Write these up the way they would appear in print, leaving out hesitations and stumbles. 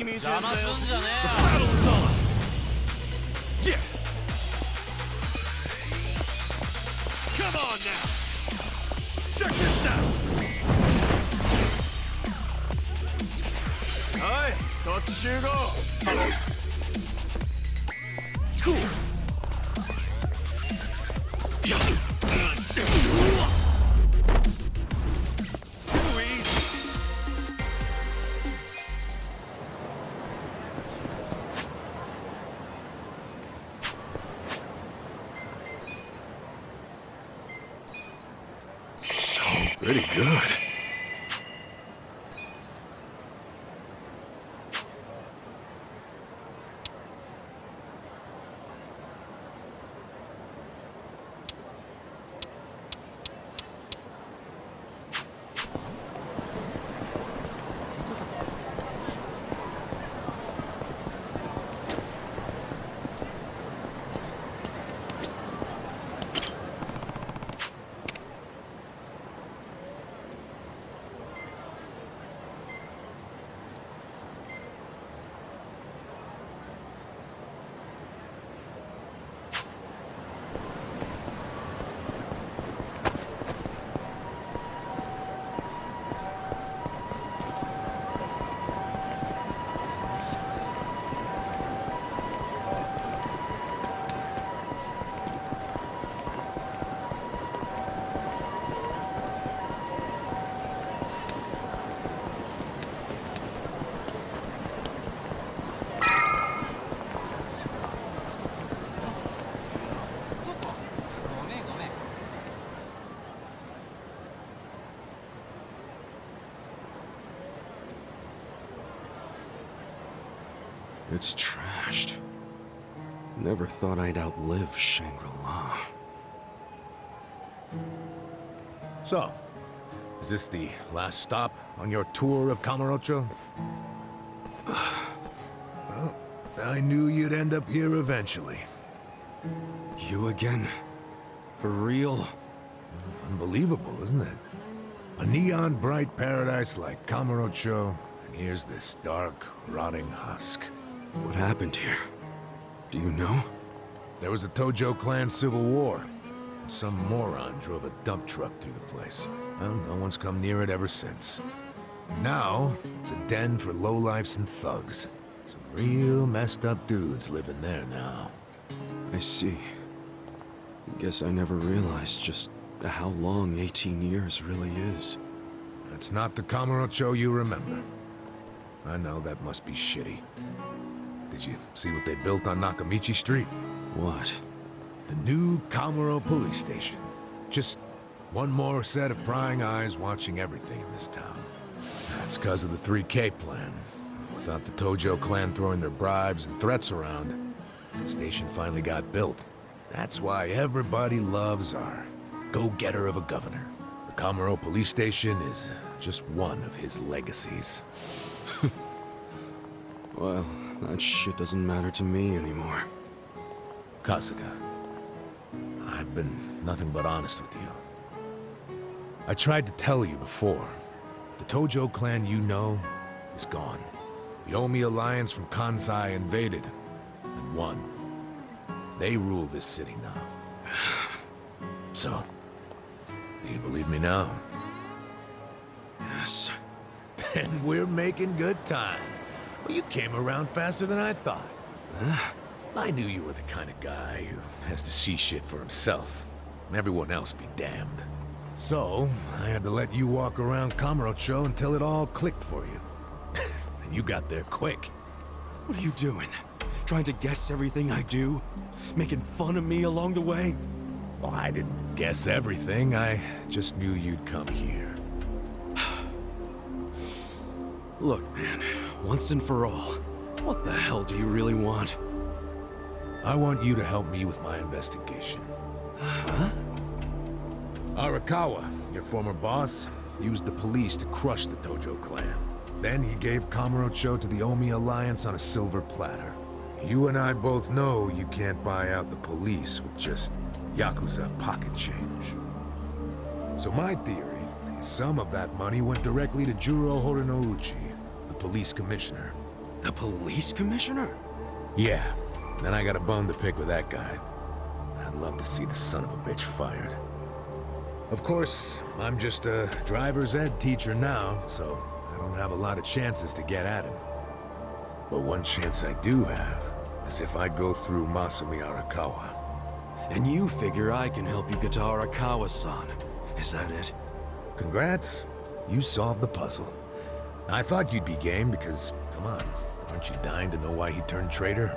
battle is on! Yeah! Come on now! Check this out! Alright, let's go! Cool! Pretty good. It's trashed. Never thought I'd outlive Shangri-La. So, is this the last stop on your tour of Kamurochō? Well, I knew you'd end up here eventually. You again? For real? Unbelievable, isn't it? A neon bright paradise like Kamurochō, and here's this dark, rotting husk. What happened here? Do you know? There was a Tojo clan civil war. And some moron drove a dump truck through the place. Well, no one's come near it ever since. Now, it's a den for lowlifes and thugs. Some real messed up dudes living there now. I see. Guess I never realized just how long 18 years really is. That's not the Kamurochō you remember. I know that must be shitty. Did you see what they built on Nakamichi Street? What? The new Kamurochō police station. Just one more set of prying eyes watching everything in this town. That's because of the 3K plan. Without the Tojo clan throwing their bribes and threats around, the station finally got built. That's why everybody loves our go-getter of a governor. The Kamurochō police station is just one of his legacies. Well, that shit doesn't matter to me anymore. Kasuga, I've been nothing but honest with you. I tried to tell you before. The Tojo clan you know is gone. The Omi alliance from Kansai invaded and won. They rule this city now. So, do you believe me now? Yes. Then we're making good time. Well, you came around faster than I thought. Huh? I knew you were the kind of guy who has to see shit for himself. And everyone else be damned. So, I had to let you walk around Kamurochō until it all clicked for you. And you got there quick. What are you doing? Trying to guess everything I do? Making fun of me along the way? Well, I didn't guess everything. I just knew you'd come here. Look, man, once and for all, what the hell do you really want? I want you to help me with my investigation. Huh? Arakawa, your former boss, used the police to crush the Tojo clan. Then he gave Kamurochō to the Omi alliance on a silver platter. You and I both know you can't buy out the police with just Yakuza pocket change. So my theory is some of that money went directly to Juro Horinouchi, the police commissioner. The police commissioner? Yeah, then I got a bone to pick with that guy. I'd love to see the son of a bitch fired. Of course, I'm just a driver's ed teacher now, so I don't have a lot of chances to get at him. But one chance I do have is if I go through Masumi Arakawa. And you figure I can help you get to Arakawa-san. Is that it? Congrats, you solved the puzzle. I thought you'd be game because, come on, aren't you dying to know why he turned traitor?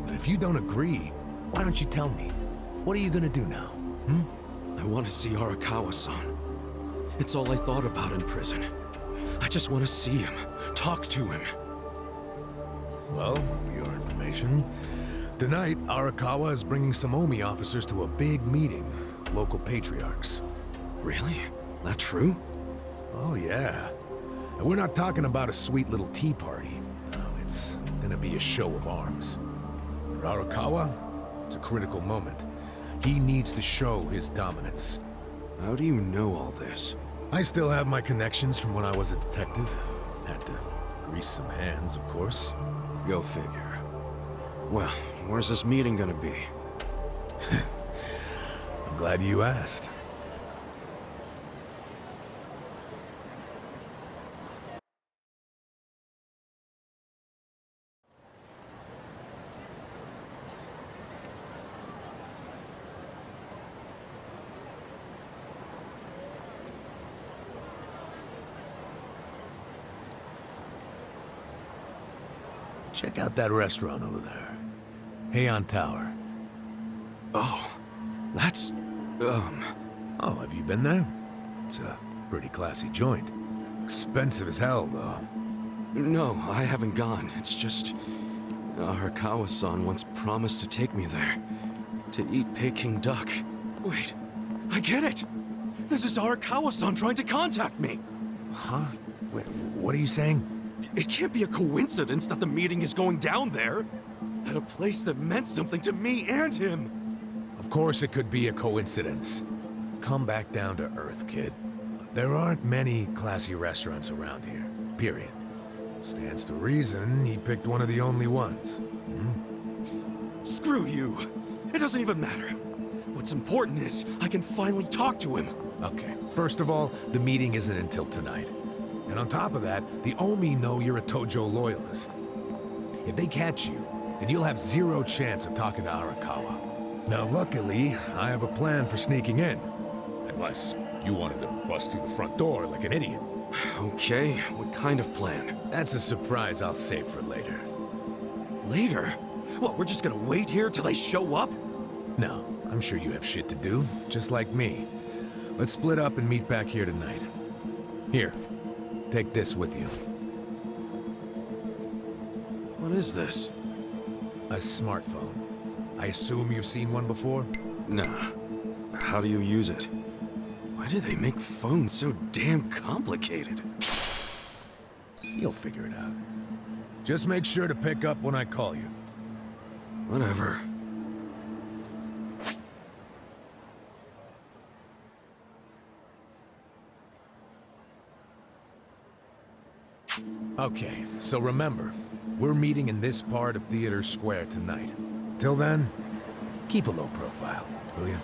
But if you don't agree, why don't you tell me? What are you gonna do now, I want to see Arakawa-san. It's all I thought about in prison. I just want to see him, talk to him. Well, for your information, tonight Arakawa is bringing some Omi officers to a big meeting with local patriarchs. Really? That true? Oh yeah. And we're not talking about a sweet little tea party. No, it's gonna be a show of arms. For Arakawa, it's a critical moment. He needs to show his dominance. How do you know all this? I still have my connections from when I was a detective. Had to grease some hands, of course. Go figure. Well, where's this meeting gonna be? I'm glad you asked. Check out that restaurant over there. Heian Tower. Oh, that's... Oh, have you been there? It's a pretty classy joint. Expensive as hell, though. No, I haven't gone. It's just... Arakawa-san once promised to take me there. To eat Peking duck. Wait, I get it! This is Arakawa-san trying to contact me! Huh? Wait, what are you saying? It can't be a coincidence that the meeting is going down there. At a place that meant something to me and him. Of course it could be a coincidence. Come back down to earth, kid. There aren't many classy restaurants around here, period. Stands to reason he picked one of the only ones. Screw you. It doesn't even matter. What's important is I can finally talk to him. Okay, first of all, the meeting isn't until tonight. And on top of that, the Omi know you're a Tojo loyalist. If they catch you, then you'll have zero chance of talking to Arakawa. Now luckily, I have a plan for sneaking in. Unless you wanted to bust through the front door like an idiot. Okay, what kind of plan? That's a surprise I'll save for later. Later? What, we're just gonna wait here till they show up? No, I'm sure you have shit to do, just like me. Let's split up and meet back here tonight. Here, take this with you. What is this? A smartphone. I assume you've seen one before? Nah. How do you use it? Why do they make phones so damn complicated? You'll figure it out. Just make sure to pick up when I call you. Whatever. Okay, so remember, we're meeting in this part of Theater Square tonight. Till then, keep a low profile, will you?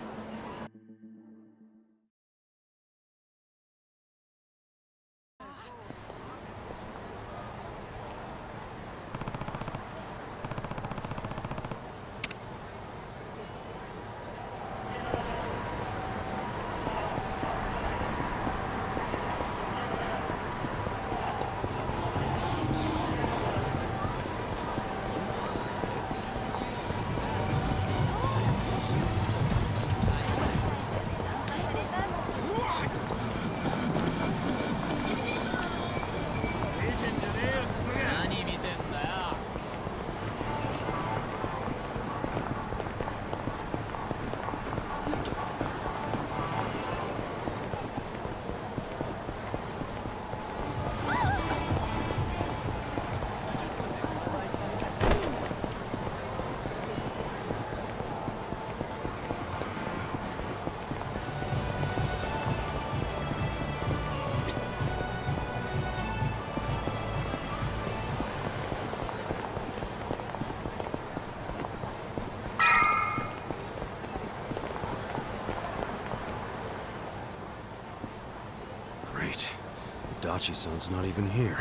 Itachi-san's not even here.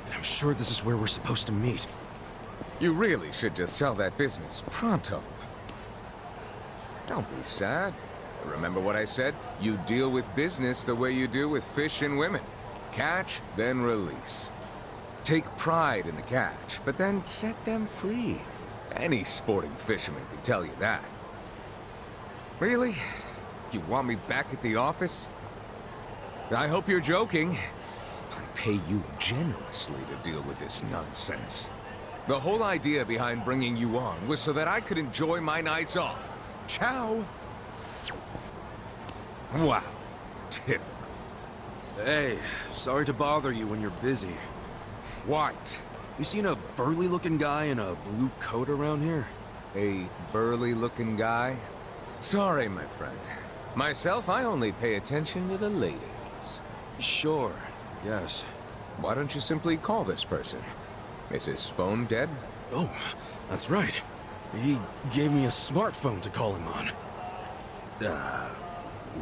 And I'm sure this is where we're supposed to meet. You really should just sell that business pronto. Don't be sad. Remember what I said? You deal with business the way you do with fish and women. Catch, then release. Take pride in the catch, but then set them free. Any sporting fisherman can tell you that. Really? You want me back at the office? I hope you're joking. I pay you generously to deal with this nonsense. The whole idea behind bringing you on was so that I could enjoy my nights off. Ciao. Wow. Typical. Hey, sorry to bother you when you're busy. What? You seen a burly-looking guy in a blue coat around here? A burly-looking guy? Sorry, my friend. Myself, I only pay attention to the ladies. Sure, yes. Why don't you simply call this person? Is his phone dead? Oh, that's right. He gave me a smartphone to call him on.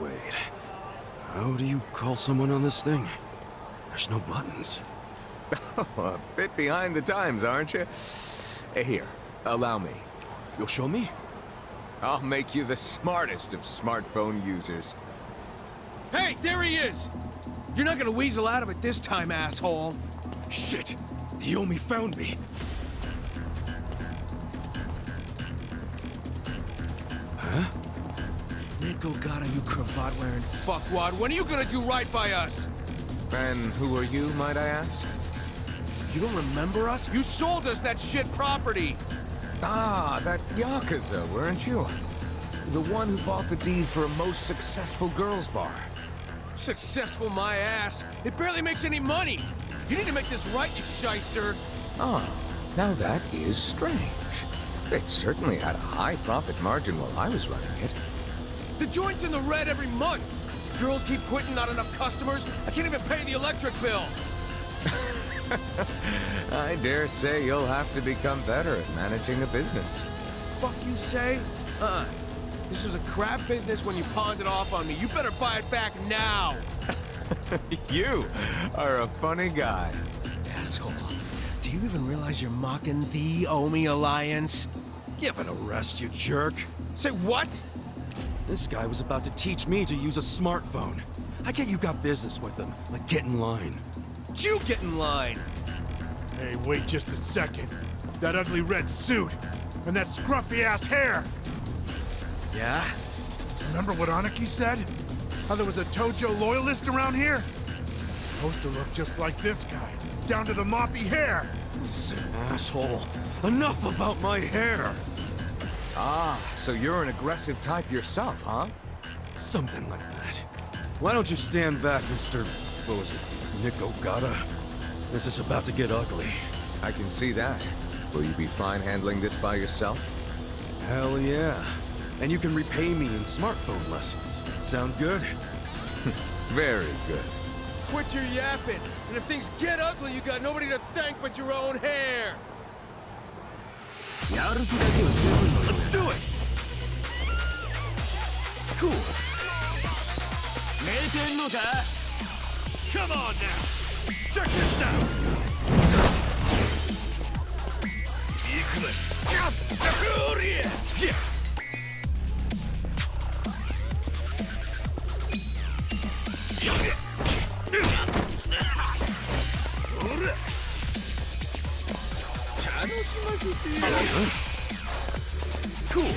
Wait. How do you call someone on this thing? There's no buttons. A bit behind the times, aren't you? Here, allow me. You'll show me? I'll make you the smartest of smartphone users. Hey, there he is! You're not gonna weasel out of it this time, asshole! Shit! The Yomi found me! Huh? Nick Ogata, you cravat-wearing fuckwad, when are you gonna do right by us? And who are you, might I ask? You don't remember us? You sold us that shit property! Ah, that Yakuza, weren't you? The one who bought the deed for a most successful girls' bar. Successful my ass! It barely makes any money! You need to make this right, you shyster! Ah, now that is strange. It certainly had a high profit margin while I was running it. The joint's in the red every month! Girls keep quitting, not enough customers. I can't even pay the electric bill! I dare say you'll have to become better at managing a business. Fuck you say? This was a crap business when you pawned it off on me. You better buy it back now! You are a funny guy. Asshole. Do you even realize you're mocking the Omi Alliance? Give it a rest, you jerk. Say what? This guy was about to teach me to use a smartphone. I get you got business with him. Like, get in line. You get in line! Hey, wait just a second. That ugly red suit, and that scruffy-ass hair! Yeah? Remember what Aniki said? How there was a Tojo loyalist around here? Supposed to look just like this guy, down to the moppy hair! Sick asshole. Enough about my hair! Ah, so you're an aggressive type yourself, huh? Something like that. Why don't you stand back, Mr. What was it? Nick Ogata? This is about to get ugly. I can see that. Will you be fine handling this by yourself? Hell yeah. And you can repay me in smartphone lessons. Sound good? Very good. Quit your yapping! And if things get ugly, you got nobody to thank but your own hair! Let's do it! Cool. Come on now! Check this out! Yeah. Cool.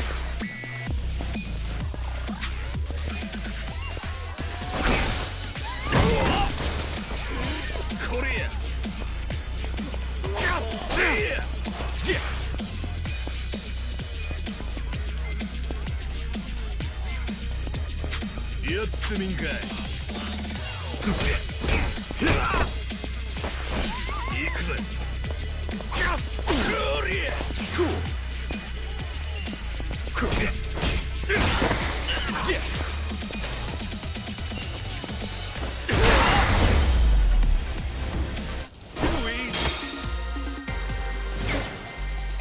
Korea!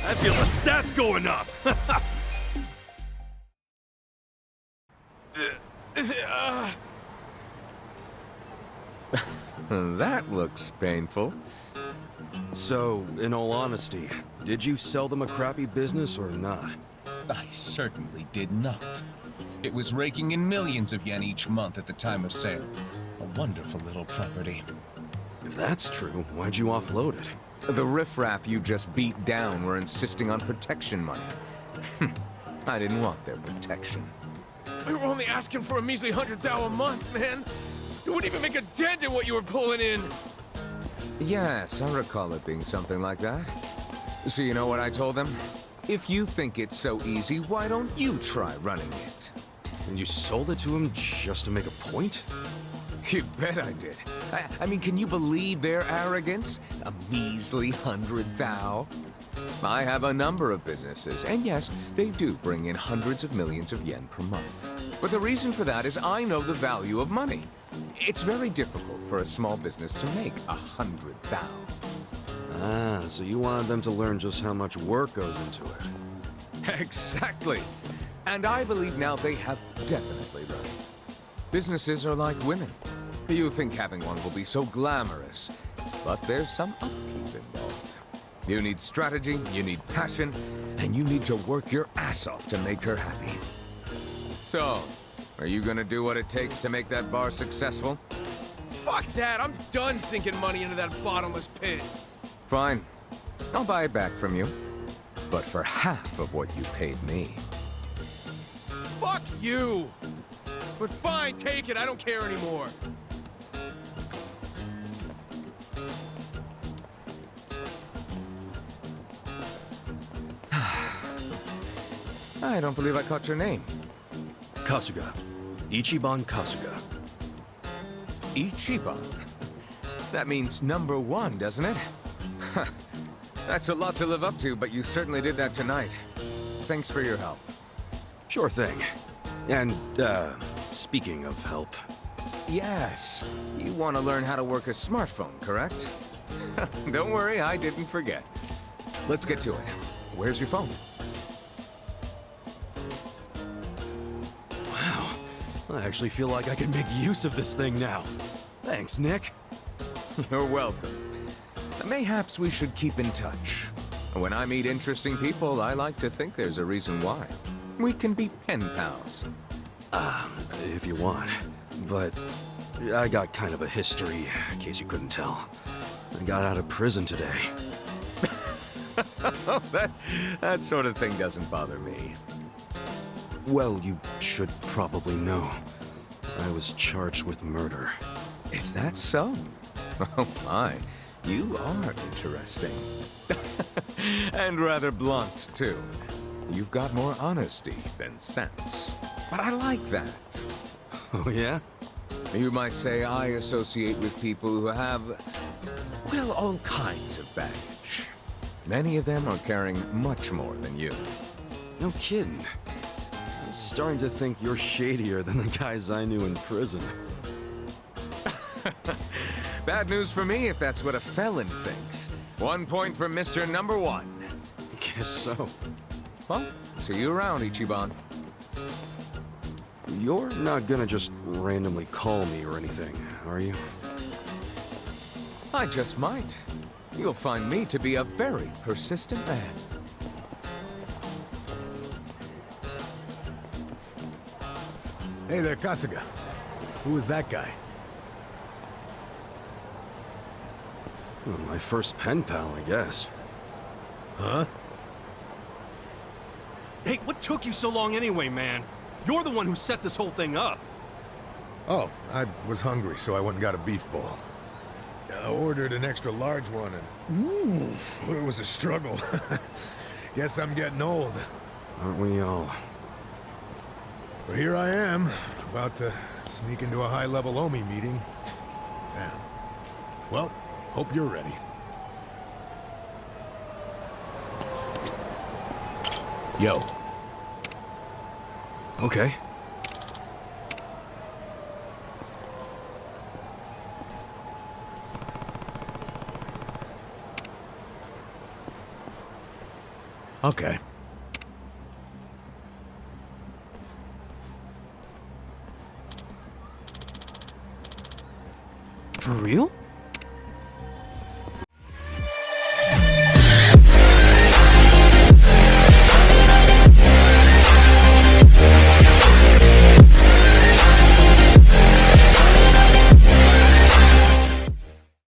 I feel the stats going up! That looks painful. So, in all honesty, did you sell them a crappy business or not? I certainly did not. It was raking in millions of yen each month at the time of sale. A wonderful little property. If that's true, why'd you offload it? The riffraff you just beat down were insisting on protection money. I didn't want their protection. We were only asking for a measly 100,000 a month, man. It wouldn't even make a dent in what you were pulling in. Yes, I recall it being something like that. So you know what I told them? If you think it's so easy, why don't you try running it? And you sold it to him just to make a point? You bet I did. I mean, can you believe their arrogance? A measly 100,000? I have a number of businesses, and yes, they do bring in hundreds of millions of yen per month. But the reason for that is I know the value of money. It's very difficult for a small business to make 100,000. Ah, so you wanted them to learn just how much work goes into it. Exactly. And I believe now they have definitely learned. Businesses are like women. You think having one will be so glamorous, but there's some upkeep involved. You need strategy, you need passion, and you need to work your ass off to make her happy. So, are you gonna do what it takes to make that bar successful? Fuck that, I'm done sinking money into that bottomless pit. Fine. I'll buy it back from you. But for half of what you paid me. Fuck you! But fine, take it, I don't care anymore. I don't believe I caught your name. Kasuga. Ichiban Kasuga. Ichiban? That means number one, doesn't it? That's a lot to live up to, but you certainly did that tonight. Thanks for your help. Sure thing. And, speaking of help... Yes. You want to learn how to work a smartphone, correct? Don't worry, I didn't forget. Let's get to it. Where's your phone? Wow. I actually feel like I can make use of this thing now. Thanks, Nick. You're welcome. Mayhaps we should keep in touch. When I meet interesting people, I like to think there's a reason why. We can be pen pals. If you want. But I got kind of a history, in case you couldn't tell. I got out of prison today. That sort of thing doesn't bother me. Well, you should probably know. I was charged with murder. Is that so? Oh my, you are interesting. And rather blunt, too. You've got more honesty than sense. But I like that. Oh, yeah? You might say I associate with people who have, well, all kinds of baggage. Many of them are carrying much more than you. No kidding. I'm starting to think you're shadier than the guys I knew in prison. Bad news for me if that's what a felon thinks. 1 point for Mr. Number One. Guess so. Well, see you around, Ichiban. You're not gonna just randomly call me or anything, are you? I just might. You'll find me to be a very persistent man. Hey there, Kasuga. Who was that guy? Well, my first pen pal, I guess. Huh? Hey, what took you so long anyway, man? You're the one who set this whole thing up. Oh, I was hungry, so I went and got a beef ball. I ordered an extra large one, and it was a struggle. Guess I'm getting old. Aren't we all? But here I am, about to sneak into a high-level Omi meeting. Yeah. Well, hope you're ready. Yo. Okay. Okay.